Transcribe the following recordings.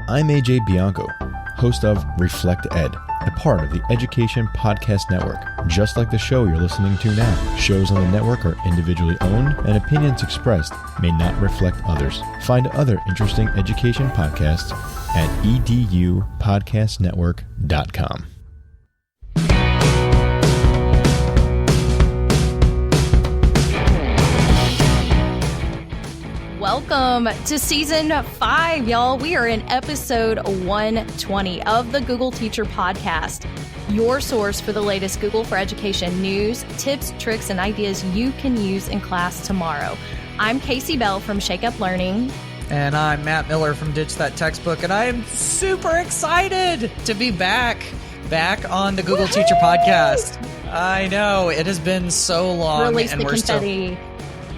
I'm AJ Bianco, host of Reflect Ed, a part of the Education Podcast Network. Just like the show you're listening to now, shows on the network are individually owned and opinions expressed may not reflect others. Find other interesting education podcasts at edupodcastnetwork.com. Welcome to Season 5, y'all. We are in episode 120 of the Google Teacher Podcast, your source for the latest Google for Education news, tips, tricks, and ideas you can use in class tomorrow. I'm Casey Bell from Shake Up Learning. And I'm Matt Miller from Ditch That Textbook, and I am super excited to be back on the Google Teacher Podcast. I know, it has been so long. Release and the confetti.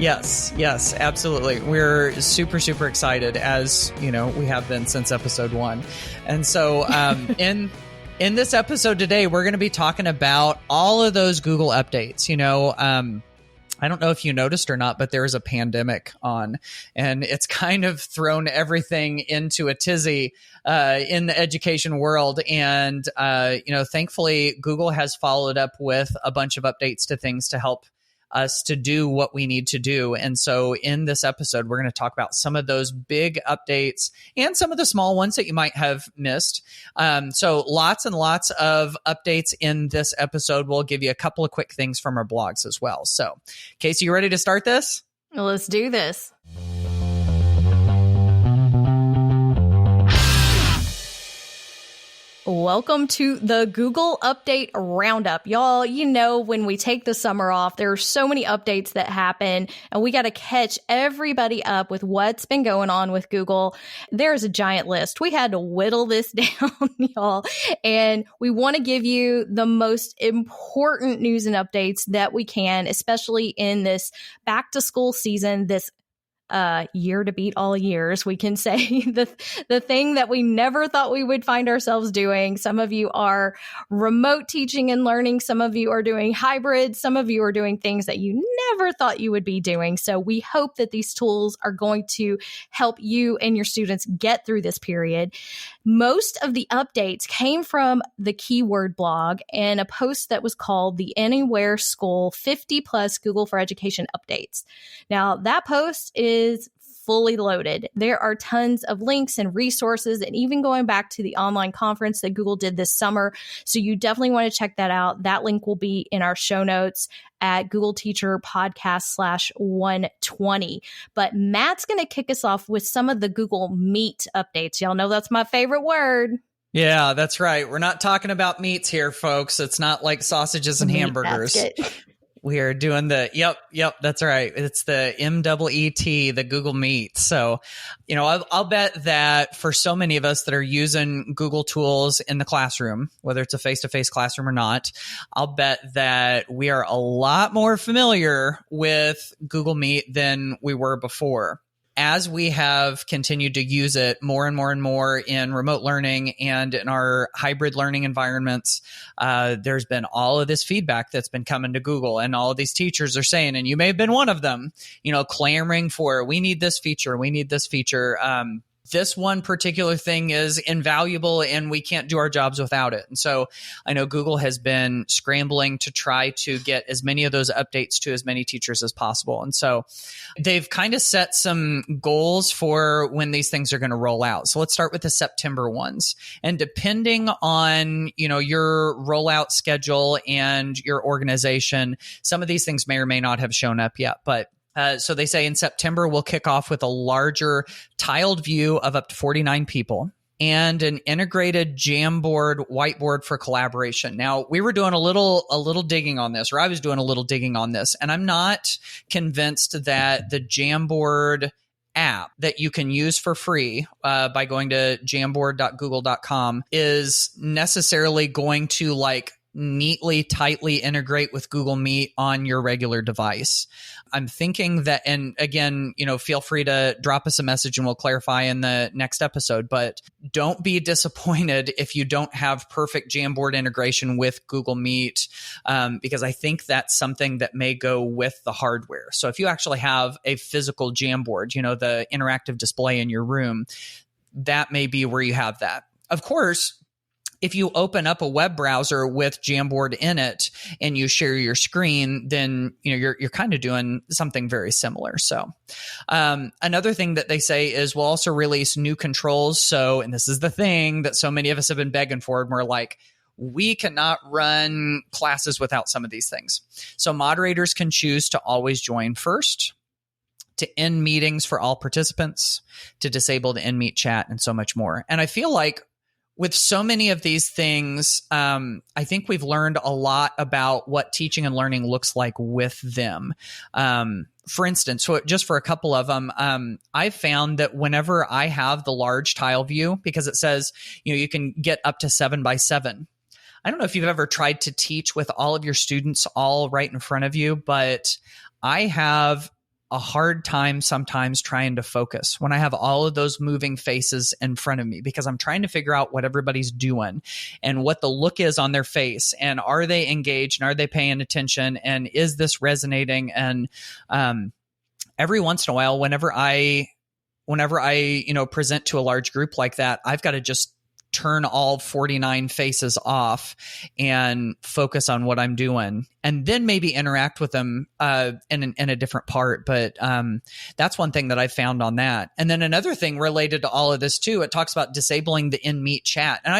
Yes, absolutely. We're super excited, as you know, we have been since episode 1. And so in this episode today, we're going to be talking about all of those Google updates. You know, I don't know if you noticed or not, but there is a pandemic on, and it's kind of thrown everything into a tizzy in the education world. And, thankfully, Google has followed up with a bunch of updates to things to help us to do what we need to do. And so in this episode, we're going to talk about some of those big updates and some of the small ones that you might have missed. So lots and lots of updates in this episode. We'll give you a couple of quick things from our blogs as well. So, Casey, you ready to start this? Let's do this. Welcome to the Google Update Roundup. Y'all, you know, when we take the summer off, there are so many updates that happen, and we got to catch everybody up with what's been going on with Google. There's a giant list. We had to whittle this down, y'all, and we want to give you the most important news and updates that we can, especially in this back to school season, this year to beat all years, we can say the thing that we never thought we would find ourselves doing. Some of you are remote teaching and learning. Some of you are doing hybrid. Some of you are doing things that you never thought you would be doing. So we hope that these tools are going to help you and your students get through this period. Most of the updates came from the Keyword blog and a post that was called the Anywhere School 50 Plus Google for Education Updates. Now, that post is fully loaded. There are tons of links and resources, and even going back to the online conference that Google did this summer. So you definitely want to check that out. That link will be in our show notes at Google Teacher Podcast /120. But Matt's going to kick us off with some of the Google Meet updates. Y'all know that's my favorite word. Yeah, that's right. We're not talking about meats here, folks. It's not like sausages and hamburgers. We are doing the, yep, that's right. It's the MEET, the Google Meet. So, you know, I'll bet that for so many of us that are using Google tools in the classroom, whether it's a face-to-face classroom or not, I'll bet that we are a lot more familiar with Google Meet than we were before. As we have continued to use it more and more in remote learning and in our hybrid learning environments, there's been all of this feedback that's been coming to Google, and all of these teachers are saying, and you may have been one of them, you know, clamoring for, we need this feature. This one particular thing is invaluable and we can't do our jobs without it. And so I know Google has been scrambling to try to get as many of those updates to as many teachers as possible. And so they've kind of set some goals for when these things are going to roll out. So let's start with the September ones. And depending on, you know, your rollout schedule and your organization, some of these things may or may not have shown up yet, but so they say in September, we'll kick off with a larger tiled view of up to 49 people and an integrated Jamboard whiteboard for collaboration. Now, we were doing a little digging on this, or I was doing a little digging on this, and I'm not convinced that the Jamboard app that you can use for free by going to jamboard.google.com is necessarily going to like neatly, tightly integrate with Google Meet on your regular device. I'm thinking that, and again, you know, feel free to drop us a message and we'll clarify in the next episode, but don't be disappointed if you don't have perfect Jamboard integration with Google Meet, because I think that's something that may go with the hardware. So if you actually have a physical Jamboard, you know, the interactive display in your room, that may be where you have that. Of course, if you open up a web browser with Jamboard in it and you share your screen, then you're kind of doing something very similar. So another thing that they say is we'll also release new controls. So, and this is the thing that so many of us have been begging for, and we're like, we cannot run classes without some of these things. So moderators can choose to always join first, to end meetings for all participants, to disable the end meet chat, and so much more. And I feel like with so many of these things, I think we've learned a lot about what teaching and learning looks like with them. For instance, so just for a couple of them, I've found that whenever I have the large tile view, because it says, you can get up to 7x7. I don't know if you've ever tried to teach with all of your students all right in front of you, but I have a hard time sometimes trying to focus when I have all of those moving faces in front of me, because I'm trying to figure out what everybody's doing and what the look is on their face, and are they engaged, and are they paying attention, and is this resonating? And every once in a while, whenever I present to a large group like that, I've got to just turn all 49 faces off and focus on what I'm doing, and then maybe interact with them in a different part. But that's one thing that I found on that. And then another thing related to all of this too, it talks about disabling the in-meet chat. And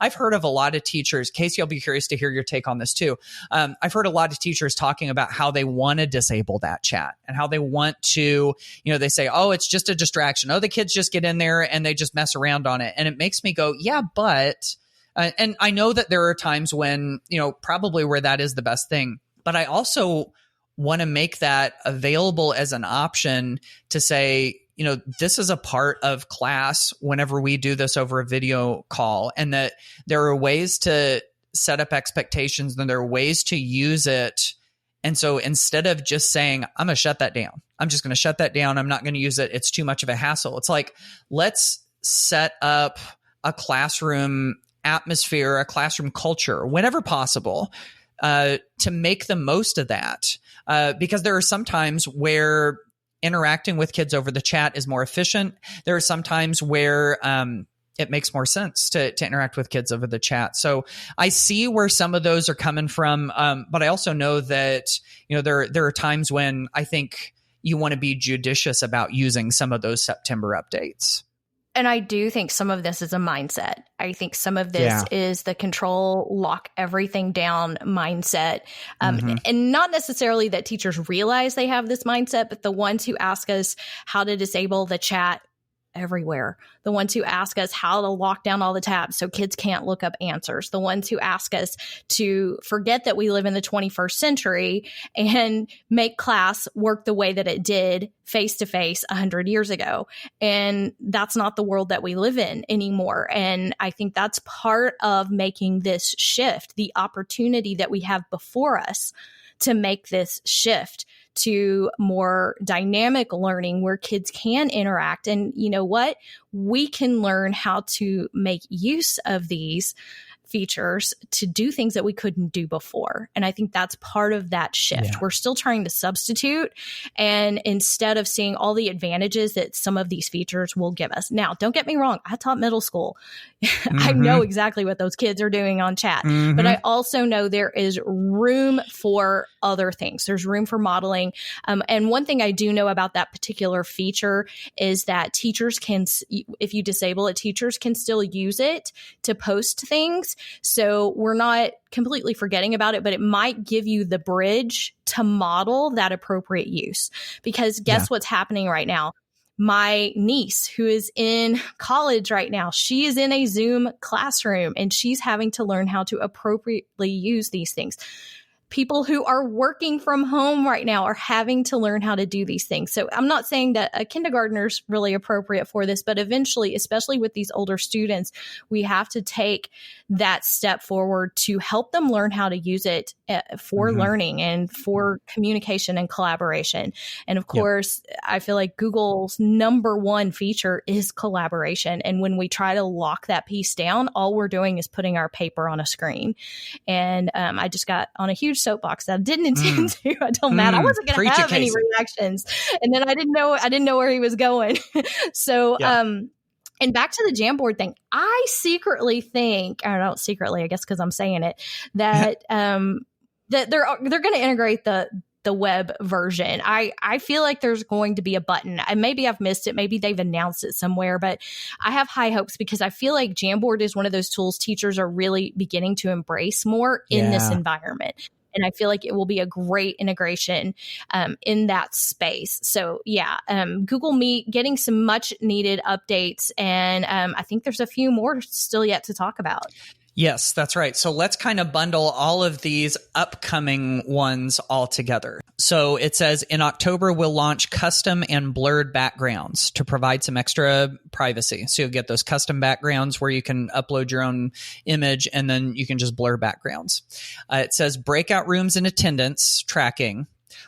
I've heard of a lot of teachers, Casey, I'll be curious to hear your take on this too. I've heard a lot of teachers talking about how they want to disable that chat, and how they want to, they say, oh, it's just a distraction. Oh, the kids just get in there and they just mess around on it. And it makes me go, yeah, but and I know that there are times when, probably where that is the best thing, but I also want to make that available as an option to say, this is a part of class whenever we do this over a video call, and that there are ways to set up expectations, and there are ways to use it. And so instead of just saying, I'm going to shut that down, I'm just going to shut that down, I'm not going to use it, it's too much of a hassle. It's like, let's set up a classroom atmosphere, a classroom culture, whenever possible, to make the most of that. Because there are some times where interacting with kids over the chat is more efficient. There are some times where it makes more sense to interact with kids over the chat. So I see where some of those are coming from. But I also know that, there are times when I think you want to be judicious about using some of those September updates. And I do think some of this is a mindset. I think some of this is the control, lock everything down mindset. And not necessarily that teachers realize they have this mindset, but the ones who ask us how to disable the chat everywhere, the ones who ask us how to lock down all the tabs so kids can't look up answers, the ones who ask us to forget that we live in the 21st century and make class work the way that it did face to face 100 years ago. And that's not the world that we live in anymore. And I think that's part of making this shift, the opportunity that we have before us to make this shift to more dynamic learning where kids can interact. And you know what? We can learn how to make use of these features to do things that we couldn't do before. And I think that's part of that shift. Yeah. We're still trying to substitute. And instead of seeing all the advantages that some of these features will give us. Now, don't get me wrong. I taught middle school. I know exactly what those kids are doing on chat. But I also know there is room for other things. There's room for modeling. And one thing I do know about that particular feature is that teachers can, if you disable it, teachers can still use it to post things. So we're not completely forgetting about it, but it might give you the bridge to model that appropriate use. Because guess what's happening right now? My niece, who is in college right now, she is in a Zoom classroom and she's having to learn how to appropriately use these things. People who are working from home right now are having to learn how to do these things. So I'm not saying that a kindergartner is really appropriate for this, but eventually, especially with these older students, we have to take that step forward to help them learn how to use it for learning and for communication and collaboration. And of course, I feel like Google's number one feature is collaboration. And when we try to lock that piece down, all we're doing is putting our paper on a screen. And I just got on a huge soapbox that I didn't intend to. I told Matt I wasn't going to have any reactions, and then I didn't know where he was going. So And back to the Jamboard thing, I secretly think, I don't secretly, I guess because I'm saying it, that that they're going to integrate the web version. I feel like there's going to be a button. Maybe I've missed it. Maybe they've announced it somewhere, but I have high hopes because I feel like Jamboard is one of those tools teachers are really beginning to embrace more in this environment. And I feel like it will be a great integration in that space. So yeah, Google Meet getting some much needed updates. And I think there's a few more still yet to talk about. Yes, that's right. So let's kind of bundle all of these upcoming ones all together. So it says in October, we'll launch custom and blurred backgrounds to provide some extra privacy. So you'll get those custom backgrounds where you can upload your own image and then you can just blur backgrounds. It says breakout rooms and attendance tracking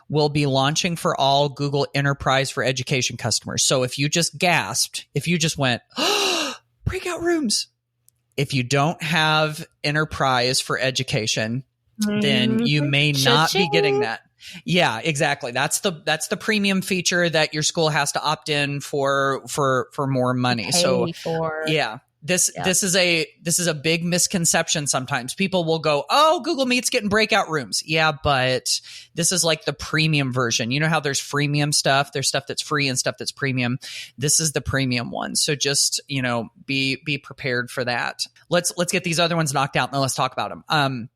will be launching for all Google Enterprise for Education customers. So if you just gasped, if you just went, oh, breakout rooms. If you don't have Enterprise for Education, then you may not be getting that. Yeah, exactly. That's the premium feature that your school has to opt in for more money. So yeah. This is a big misconception sometimes. People will go, "Oh, Google Meet's getting breakout rooms." Yeah, but this is like the premium version. You know how there's freemium stuff, there's stuff that's free and stuff that's premium. This is the premium one. So just, be prepared for that. Let's get these other ones knocked out and then let's talk about them.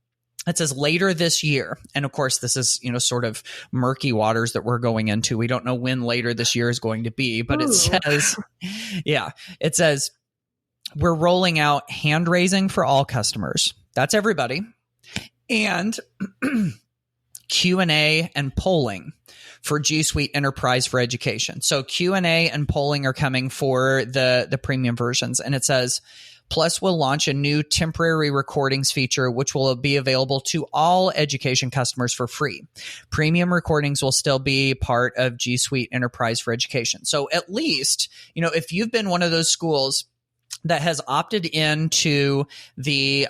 It says later this year. And of course, this is, sort of murky waters that we're going into. We don't know when later this year is going to be, but it says, we're rolling out hand raising for all customers. That's everybody. And Q&A and polling for G Suite Enterprise for Education. So Q&A and polling are coming for the premium versions. And it says, plus we'll launch a new temporary recordings feature, which will be available to all education customers for free. Premium recordings will still be part of G Suite Enterprise for Education. So at least, if you've been one of those schools that has opted into the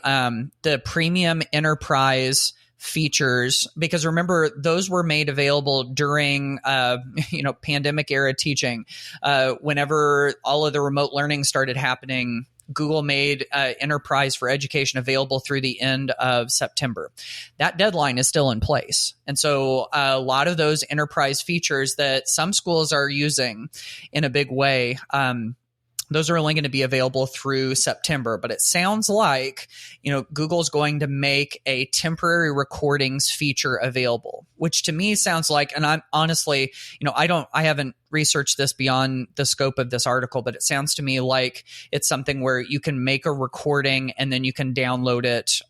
premium enterprise features, because remember, those were made available during, pandemic era teaching. Whenever all of the remote learning started happening, Google made Enterprise for Education available through the end of September. That deadline is still in place. And so a lot of those enterprise features that some schools are using in a big way, those are only going to be available through September, but it sounds like, Google's going to make a temporary recordings feature available, which to me sounds like, and I'm honestly, I haven't researched this beyond the scope of this article, but it sounds to me like it's something where you can make a recording and then you can download it,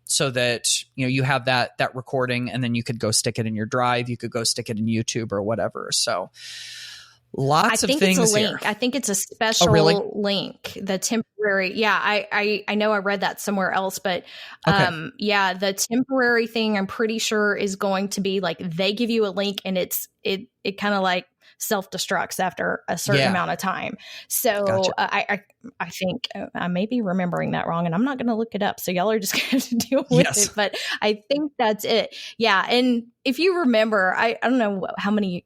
so that, you have that recording and then you could go stick it in your Drive. You could go stick it in YouTube or whatever. So lots of things here. I think it's a link. I think it's a special link. The temporary. Yeah, I know I read that somewhere else, but the temporary thing I'm pretty sure is going to be like they give you a link and it kind of like self-destructs after a certain amount of time. So gotcha. I think I may be remembering that wrong and I'm not going to look it up. So y'all are just going to have to deal with it. But I think that's it. Yeah. And if you remember, I don't know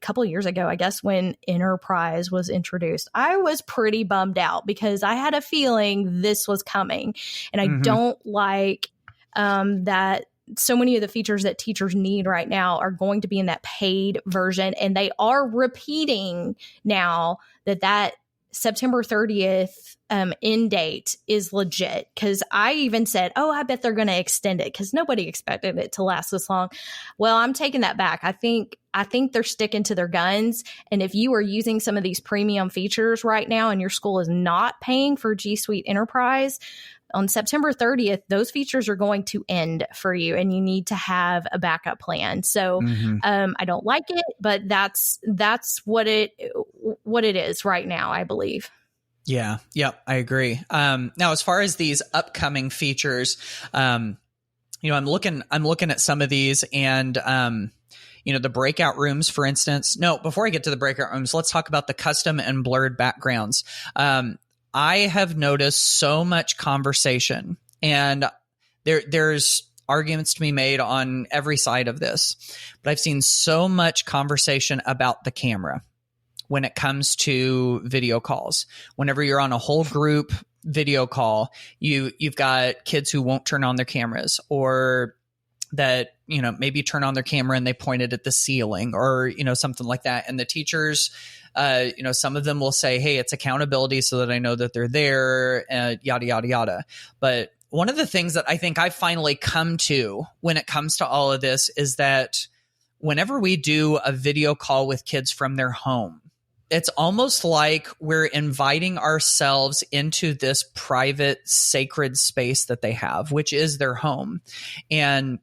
couple of years ago, I guess when Enterprise was introduced, I was pretty bummed out because I had a feeling this was coming. And I don't like that so many of the features that teachers need right now are going to be in that paid version. And they are repeating now that September 30th end date is legit. Because I even said, I bet they're going to extend it because nobody expected it to last this long. Well, I'm taking that back. I think they're sticking to their guns. And if you are using some of these premium features right now and your school is not paying for G Suite Enterprise, on September 30th, those features are going to end for you and you need to have a backup plan. So I don't like it, but that's what it is right now, I believe. Yeah. Yep. I agree. Now, as far as these upcoming features, I'm looking at some of these and, the breakout rooms, for instance. No, before I get to the breakout rooms, let's talk about the custom and blurred backgrounds. I have noticed so much conversation, and there's arguments to be made on every side of this, but I've seen so much conversation about the camera. when it comes to video calls. Whenever you're on a whole group video call, you've got kids who won't turn on their cameras, or that, maybe turn on their camera and they point it at the ceiling, or, something like that. And the teachers, some of them will say, hey, it's accountability so that I know that they're there, yada, yada, yada. But one of the things that I think I've finally come to when it comes to all of this is that whenever we do a video call with kids from their home, it's almost like we're inviting ourselves into this private, sacred space that they have, which is their home. And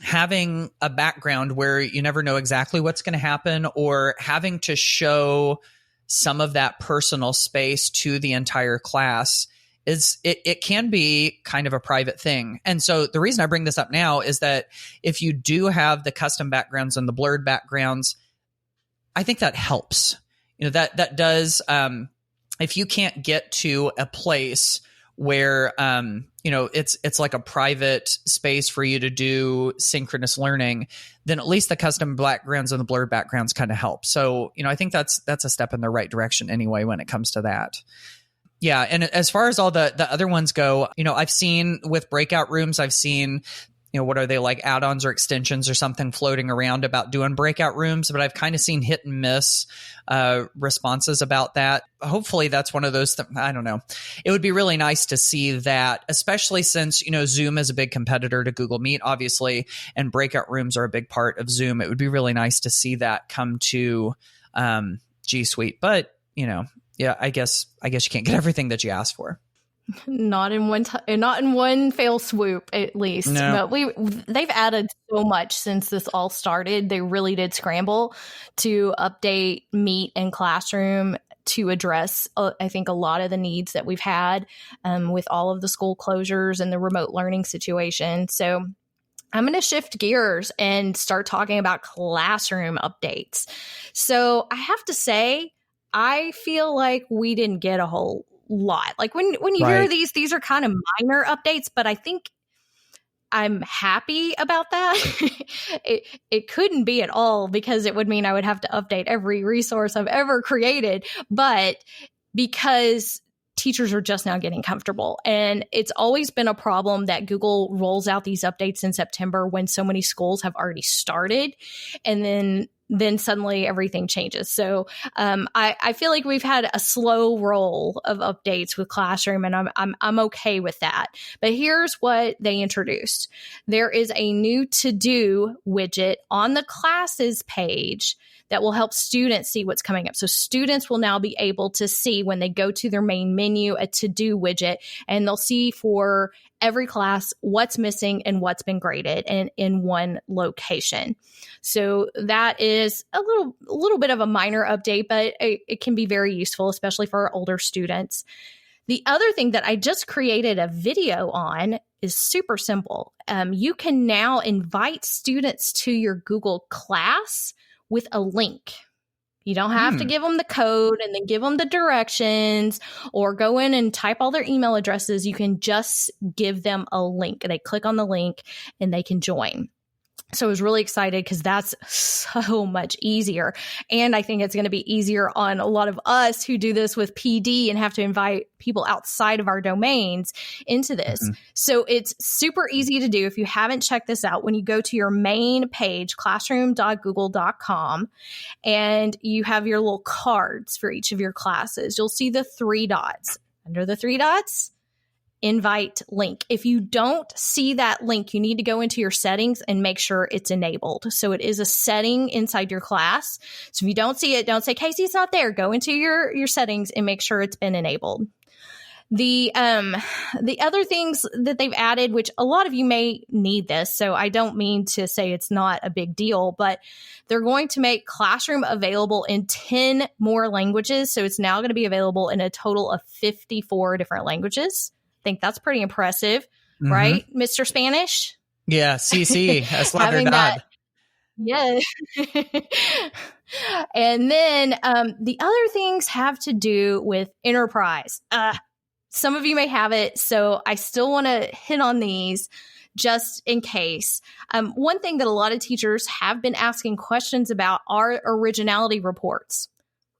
having a background where you never know exactly what's going to happen, or having to show some of that personal space to the entire class, it can be kind of a private thing. And so the reason I bring this up now is that if you do have the custom backgrounds and the blurred backgrounds, I think that helps. That does, if you can't get to a place where, it's like a private space for you to do synchronous learning, then at least the custom backgrounds and the blurred backgrounds kind of help. So, I think that's a step in the right direction anyway, when it comes to that. Yeah. And as far as all the other ones go, I've seen with Breakout Rooms, I've seen, what are they, like add-ons or extensions or something floating around about doing Breakout Rooms, but I've kind of seen hit and miss responses about that. Hopefully that's one of those, I don't know. It would be really nice to see that, especially since, Zoom is a big competitor to Google Meet, obviously, and Breakout Rooms are a big part of Zoom. It would be really nice to see that come to G Suite, but, yeah, I guess you can't get everything that you asked for. Not in one fail swoop, at least. No. But they've added so much since this all started. They really did scramble to update Meet and Classroom to address, I think, a lot of the needs that we've had with all of the school closures and the remote learning situation. So I'm going to shift gears and start talking about classroom updates. So I have to say, I feel like we didn't get a whole lot. Like when you hear these are kind of minor updates, but I think I'm happy about that. It couldn't be at all, because it would mean I would have to update every resource I've ever created. But because teachers are just now getting comfortable, and it's always been a problem that Google rolls out these updates in September when so many schools have already started, and then suddenly everything changes. So I feel like we've had a slow roll of updates with Classroom, and I'm okay with that. But here's what they introduced. There is a new to-do widget on the classes page that will help students see what's coming up. So students will now be able to see, when they go to their main menu, a to-do widget, and they'll see for every class what's missing and what's been graded, and in one location. So that is a little bit of a minor update, but it can be very useful, especially for our older students. The other thing that I just created a video on is super simple. You can now invite students to your Google Class with a link. You don't have to give them the code and then give them the directions or go in and type all their email addresses. You can just give them a link. They click on the link and they can join. So I was really excited because that's so much easier. And I think it's going to be easier on a lot of us who do this with PD and have to invite people outside of our domains into this. Mm-hmm. So it's super easy to do. If you haven't checked this out, when you go to your main page, classroom.google.com, and you have your little cards for each of your classes, you'll see the 3 dots. Under the 3 dots, invite link. If you don't see that link, you need to go into your settings and make sure it's enabled. So it is a setting inside your class. So if you don't see it, don't say, Casey, it's not there. Go into your settings and make sure it's been enabled. The other things that they've added, which a lot of you may need this, so I don't mean to say it's not a big deal, but they're going to make Classroom available in 10 more languages. So it's now going to be available in a total of 54 different languages. Think that's pretty impressive, right, Mr. Spanish? Yeah, CC. Es la verdad. Yeah. And then the other things have to do with enterprise. Some of you may have it, so I still want to hit on these just in case. One thing that a lot of teachers have been asking questions about are originality reports.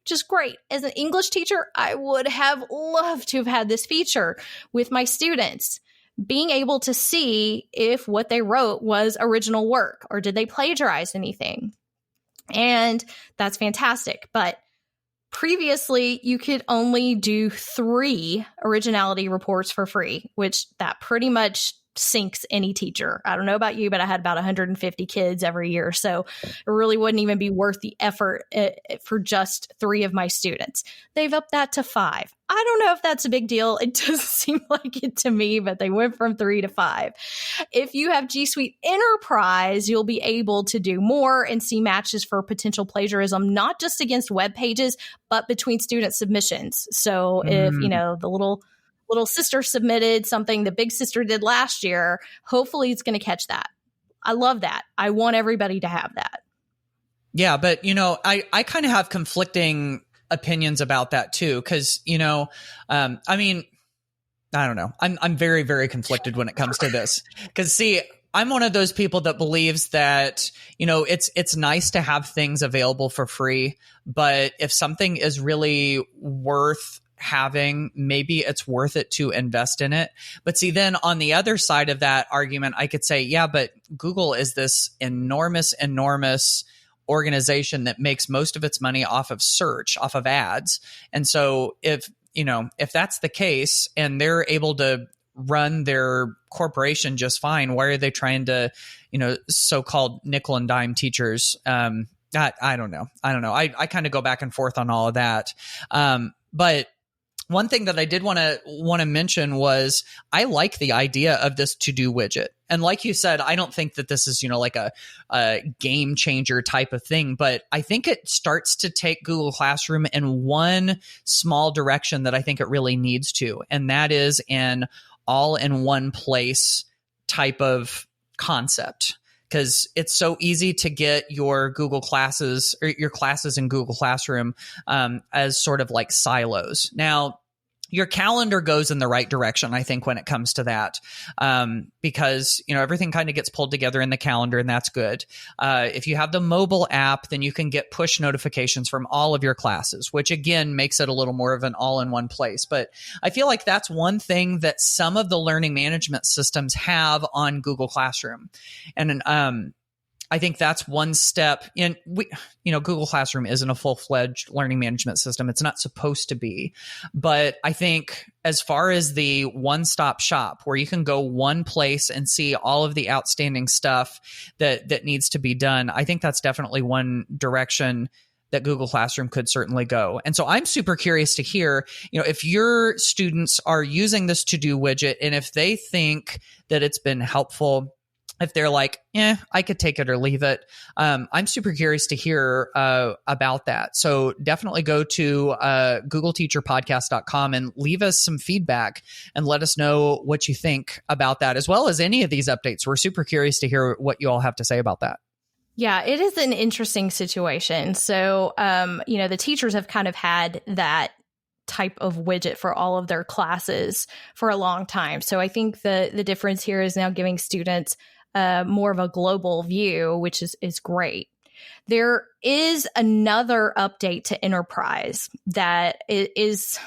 which is great. As an English teacher, I would have loved to have had this feature with my students, being able to see if what they wrote was original work or did they plagiarize anything. And that's fantastic. But previously, you could only do 3 originality reports for free, which that pretty much sinks any teacher. I don't know about you, but I had about 150 kids every year. So it really wouldn't even be worth the effort for just 3 of my students. They've upped that to 5. I don't know if that's a big deal. It doesn't seem like it to me, but they went from 3 to 5. If you have G Suite Enterprise, you'll be able to do more and see matches for potential plagiarism, not just against web pages, but between student submissions. So if, the little sister submitted something the big sister did last year, hopefully it's going to catch that. I love that. I want everybody to have that. Yeah, but, I kind of have conflicting opinions about that too. Cause, I don't know. I'm very, very conflicted when it comes to this. Cause see, I'm one of those people that believes that, it's nice to have things available for free, but if something is really worth having, maybe it's worth it to invest in it. But see, then on the other side of that argument, I could say, yeah, but Google is this enormous organization that makes most of its money off of search, off of ads. And so if that's the case and they're able to run their corporation just fine, why are they trying to, so-called nickel and dime teachers? I don't know. I kind of go back and forth on all of that. But one thing that I did want to mention was I like the idea of this to-do widget. And like you said, I don't think that this is, like a game changer type of thing, but I think it starts to take Google Classroom in one small direction that I think it really needs to. And that is an all-in-one place type of concept. Because it's so easy to get your Google classes or your classes in Google Classroom as sort of like silos. Now, your calendar goes in the right direction, I think, when it comes to that, because everything kind of gets pulled together in the calendar, and that's good. If you have the mobile app, then you can get push notifications from all of your classes, which again makes it a little more of an all-in-one place. But I feel like that's one thing that some of the learning management systems have on Google Classroom, and I think that's one step in. Google Classroom isn't a full-fledged learning management system. It's not supposed to be. But I think as far as the one-stop shop where you can go one place and see all of the outstanding stuff that needs to be done, I think that's definitely one direction that Google Classroom could certainly go. And so I'm super curious to hear, if your students are using this to-do widget and if they think that it's been helpful, if they're like, I could take it or leave it. I'm super curious to hear about that. So definitely go to googleteacherpodcast.com and leave us some feedback and let us know what you think about that, as well as any of these updates. We're super curious to hear what you all have to say about that. Yeah, it is an interesting situation. So, the teachers have kind of had that type of widget for all of their classes for a long time. So I think the difference here is now giving students more of a global view, which is great. There is another update to Enterprise that is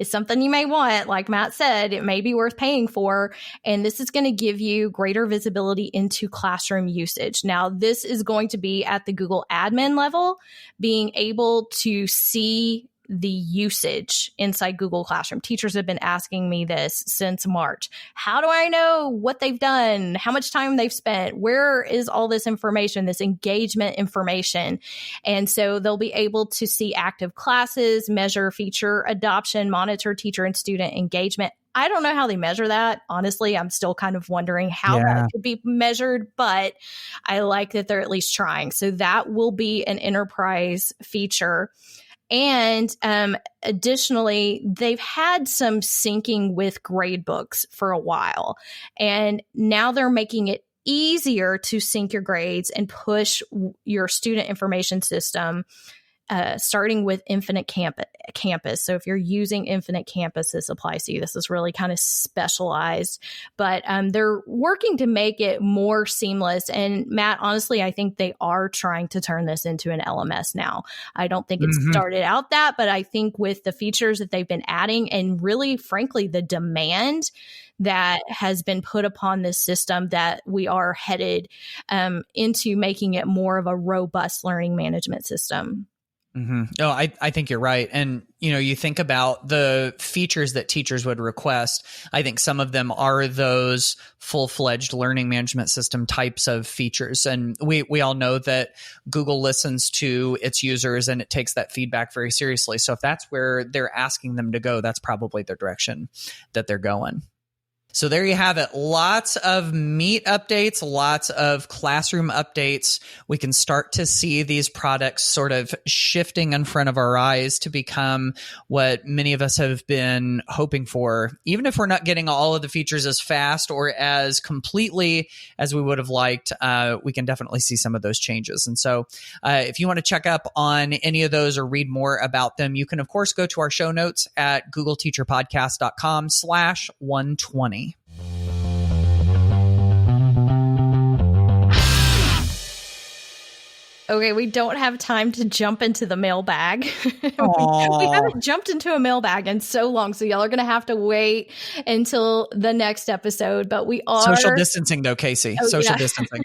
something you may want. Like Matt said, it may be worth paying for. And this is going to give you greater visibility into classroom usage. Now, this is going to be at the Google admin level, being able to see the usage inside Google Classroom. Teachers have been asking me this since March. How do I know what they've done? How much time they've spent? Where is all this information, this engagement information? And so they'll be able to see active classes, measure feature adoption, monitor teacher and student engagement. I don't know how they measure that. Honestly, I'm still kind of wondering how that could be measured, but I like that they're at least trying. So that will be an enterprise feature. And additionally, they've had some syncing with gradebooks for a while, and now they're making it easier to sync your grades and push your student information system starting with Infinite Campus. So if you're using Infinite Campus, this applies to you. This is really kind of specialized, but they're working to make it more seamless. And Matt, honestly, I think they are trying to turn this into an LMS now. I don't think it started out that, but I think with the features that they've been adding and really, frankly, the demand that has been put upon this system, that we are headed into making it more of a robust learning management system. No, I think you're right. And, you think about the features that teachers would request. I think some of them are those full-fledged learning management system types of features. And we all know that Google listens to its users and it takes that feedback very seriously. So if that's where they're asking them to go, that's probably the direction that they're going. So there you have it. Lots of Meet updates, lots of classroom updates. We can start to see these products sort of shifting in front of our eyes to become what many of us have been hoping for. Even if we're not getting all of the features as fast or as completely as we would have liked, we can definitely see some of those changes. And so if you want to check up on any of those or read more about them, you can, of course, go to our show notes at googleteacherpodcast.com/120. Okay, we don't have time to jump into the mailbag. We haven't jumped into a mailbag in so long, so y'all are going to have to wait until the next episode. But we are social distancing, though, Casey. Social distancing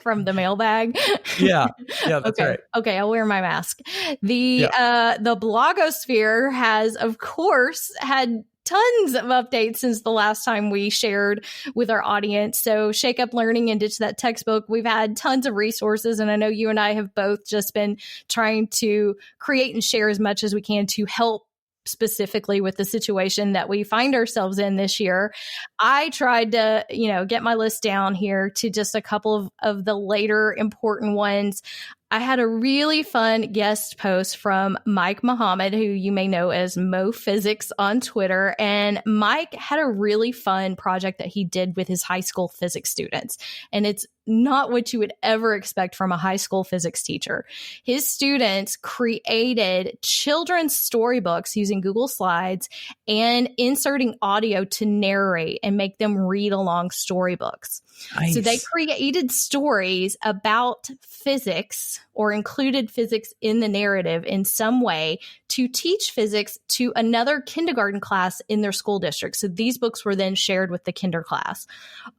from the mailbag. Yeah, that's right. Okay, I'll wear my mask. The blogosphere has, of course, had tons of updates since the last time we shared with our audience. So Shake Up Learning and Ditch That Textbook. We've had tons of resources, and I know you and I have both just been trying to create and share as much as we can to help specifically with the situation that we find ourselves in this year. I tried to, get my list down here to just a couple of the later important ones. I had a really fun guest post from Mike Muhammad, who you may know as Mo Physics on Twitter. And Mike had a really fun project that he did with his high school physics students. And it's not what you would ever expect from a high school physics teacher. His students created children's storybooks using Google Slides and inserting audio to narrate and make them read along storybooks. Nice. So they created stories about physics or included physics in the narrative in some way to teach physics to another kindergarten class in their school district. So these books were then shared with the kinder class.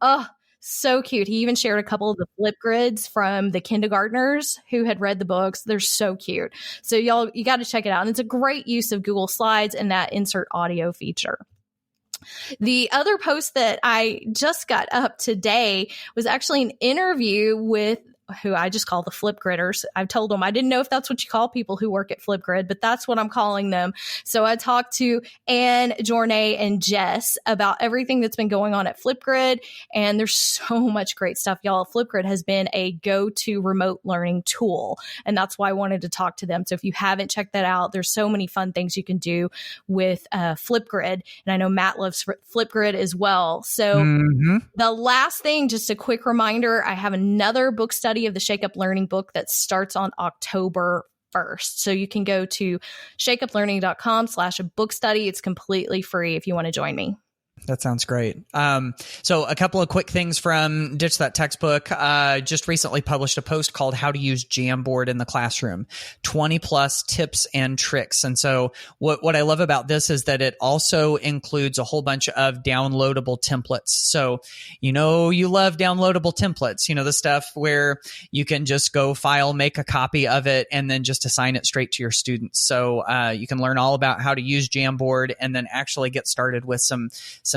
Oh, so cute. He even shared a couple of the flip grids from the kindergartners who had read the books. They're so cute. So y'all, you got to check it out. And it's a great use of Google Slides and that insert audio feature. The other post that I just got up today was actually an interview with who I just call the flip gridders. I've told them I didn't know if that's what you call people who work at Flipgrid, but that's what I'm calling them. So I talked to Anne, Jornay, and Jess about everything that's been going on at Flipgrid. And there's so much great stuff, y'all. Flipgrid has been a go-to remote learning tool. And that's why I wanted to talk to them. So if you haven't checked that out, there's so many fun things you can do with Flipgrid. And I know Matt loves Flipgrid as well. So the last thing, just a quick reminder, I have another book study of the Shake Up Learning book that starts on October 1st. So you can go to shakeuplearning.com/book study. It's completely free if you want to join me. That sounds great. So a couple of quick things from Ditch That Textbook. Just recently published a post called How to Use Jamboard in the Classroom, 20 plus tips and tricks. And so what I love about this is that it also includes a whole bunch of downloadable templates. So, you love downloadable templates, the stuff where you can just go file, make a copy of it, and then just assign it straight to your students. So you can learn all about how to use Jamboard and then actually get started with some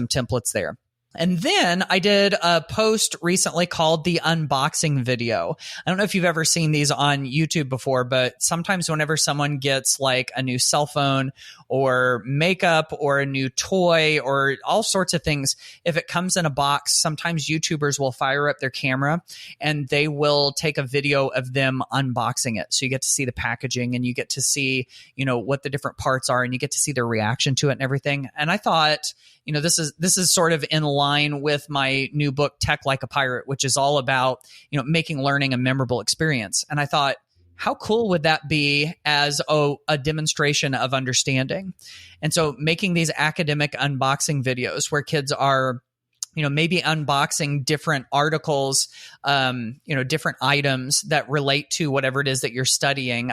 templates there. And then I did a post recently called the unboxing video. I don't know if you've ever seen these on YouTube before, but sometimes whenever someone gets like a new cell phone or makeup or a new toy or all sorts of things, if it comes in a box, sometimes YouTubers will fire up their camera and they will take a video of them unboxing it. So you get to see the packaging and you get to see, what the different parts are and you get to see their reaction to it and everything. And I thought, this is sort of in line with my new book, Tech Like a Pirate, which is all about, making learning a memorable experience. And I thought, How cool would that be as a demonstration of understanding? And so making these academic unboxing videos where kids are, maybe unboxing different articles, different items that relate to whatever it is that you're studying.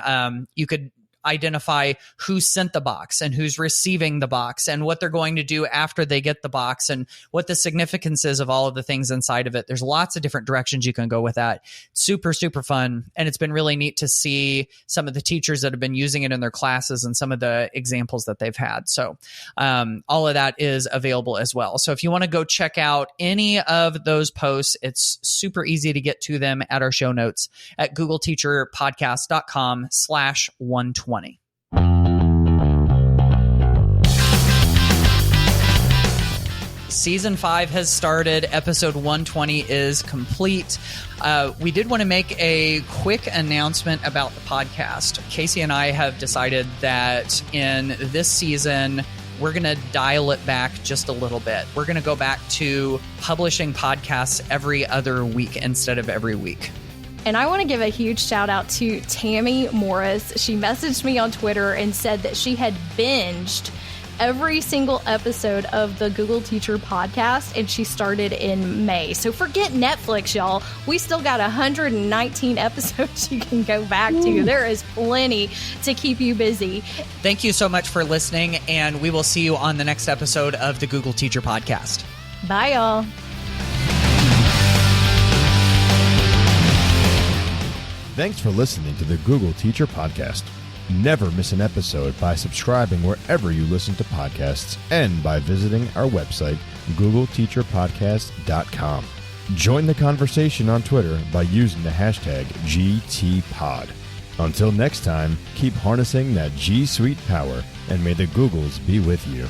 You could identify who sent the box and who's receiving the box and what they're going to do after they get the box and what the significance is of all of the things inside of it. There's lots of different directions you can go with that. Super, super fun. And it's been really neat to see some of the teachers that have been using it in their classes and some of the examples that they've had. So all of that is available as well. So if you want to go check out any of those posts, it's super easy to get to them at our show notes at googleteacherpodcast.com/120. Season 5 has started. Episode 120 is complete. We did want to make a quick announcement about the podcast. Casey and I have decided that in this season, we're going to dial it back just a little bit. We're going to go back to publishing podcasts every other week instead of every week. And I want to give a huge shout out to Tammy Morris. She messaged me on Twitter and said that she had binged every single episode of the Google Teacher podcast, and she started in May. So forget Netflix, y'all. We still got 119 episodes you can go back to. There is plenty to keep you busy. Thank you so much for listening, and we will see you on the next episode of the Google Teacher podcast. Bye, y'all. Thanks for listening to the Google Teacher Podcast. Never miss an episode by subscribing wherever you listen to podcasts and by visiting our website, googleteacherpodcast.com. Join the conversation on Twitter by using the hashtag GTPod. Until next time, keep harnessing that G Suite power, and may the Googles be with you.